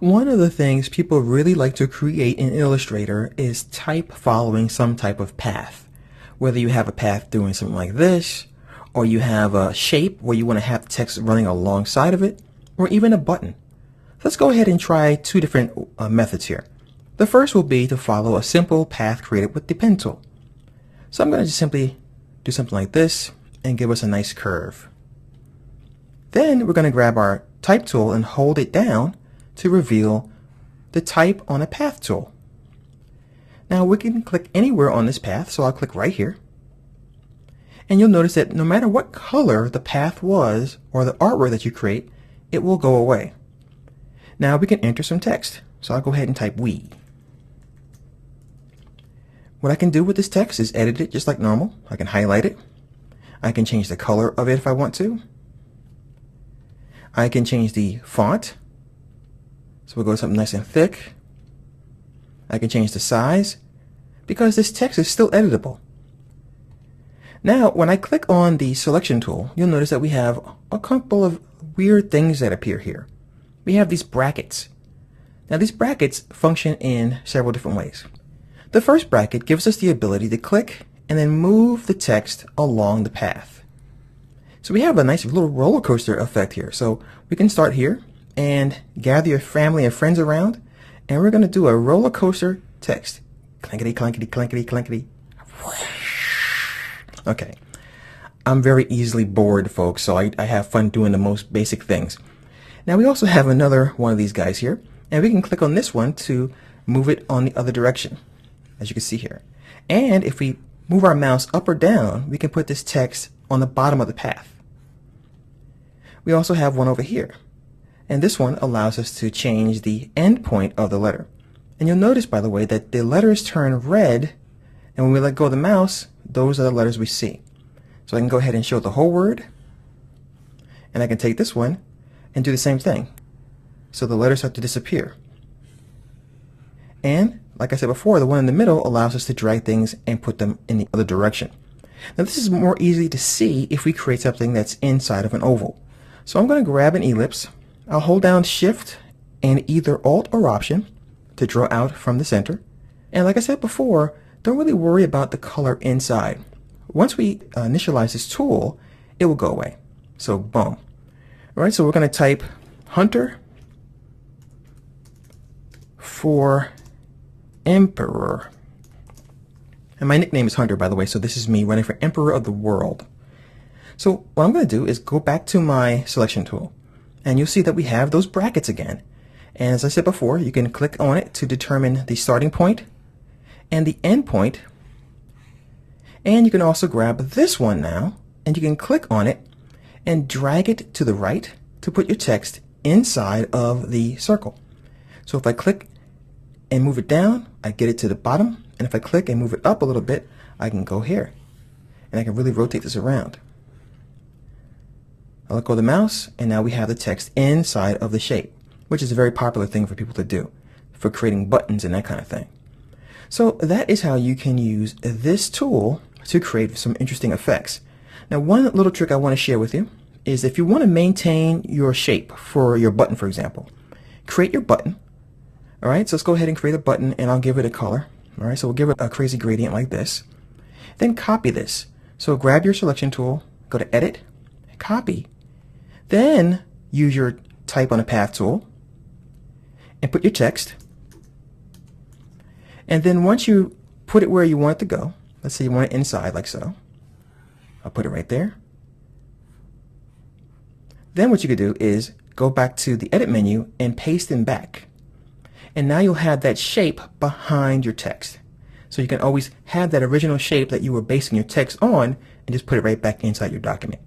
One of the things people really like to create in Illustrator is type following some type of path. Whether you have a path doing something like this, or you have a shape where you want to have text running alongside of it, or even a button. Let's go ahead and try two different methods here. The first will be to follow a simple path created with the pen tool. So I'm going to just simply do something like this and give us a nice curve. Then we're going to grab our type tool and hold it down to reveal the type on a path tool. Now we can click anywhere on this path, so I'll click right here. And you'll notice that no matter what color the path was or the artwork that you create, it will go away. Now we can enter some text. So I'll go ahead and type "we." What I can do with this text is edit it just like normal. I can highlight it. I can change the color of it if I want to. I can change the font. So we'll go to something nice and thick. I can change the size because this text is still editable. Now, when I click on the selection tool, you'll notice that we have a couple of weird things that appear here. We have these brackets. Now, these brackets function in several different ways. The first bracket gives us the ability to click and then move the text along the path. So we have a nice little roller coaster effect here. So we can start here and gather your family and friends around, and we're going to do a roller coaster text. Clankety, clankety, clankety, clankety. Okay. I'm very easily bored, folks, so I have fun doing the most basic things. Now we also have another one of these guys here, and we can click on this one to move it on the other direction, as you can see here. And if we move our mouse up or down, we can put this text on the bottom of the path. We also have one over here. And this one allows us to change the end point of the letter. And you'll notice, by the way, that the letters turn red, and when we let go of the mouse, those are the letters we see. So I can go ahead and show the whole word, and I can take this one and do the same thing. So the letters start to disappear. And, like I said before, the one in the middle allows us to drag things and put them in the other direction. Now this is more easy to see if we create something that's inside of an oval. So I'm going to grab an ellipse. I'll hold down Shift and either Alt or Option to draw out from the center. And like I said before, don't really worry about the color inside. Once we initialize this tool, it will go away. So boom. All right, so we're going to type Hunter for Emperor. And my nickname is Hunter, by the way, so this is me running for Emperor of the World. So what I'm going to do is go back to my selection tool, and you'll see that we have those brackets again. And as I said before, you can click on it to determine the starting point and the end point. And you can also grab this one now, and you can click on it and drag it to the right to put your text inside of the circle. So if I click and move it down, I get it to the bottom. And if I click and move it up a little bit, I can go here. And I can really rotate this around. I'll let go of the mouse, and now we have the text inside of the shape, which is a very popular thing for people to do, for creating buttons and that kind of thing. So that is how you can use this tool to create some interesting effects. Now, one little trick I want to share with you is if you want to maintain your shape for your button, for example, create your button. All right, so let's go ahead and create a button, and I'll give it a color. All right, so we'll give it a crazy gradient like this. Then copy this. So grab your selection tool, go to Edit, Copy. Then use your Type on a Path tool and put your text. And then once you put it where you want it to go, let's say you want it inside like so, I'll put it right there. Then what you could do is go back to the Edit menu and paste them back. And now you'll have that shape behind your text. So you can always have that original shape that you were basing your text on and just put it right back inside your document.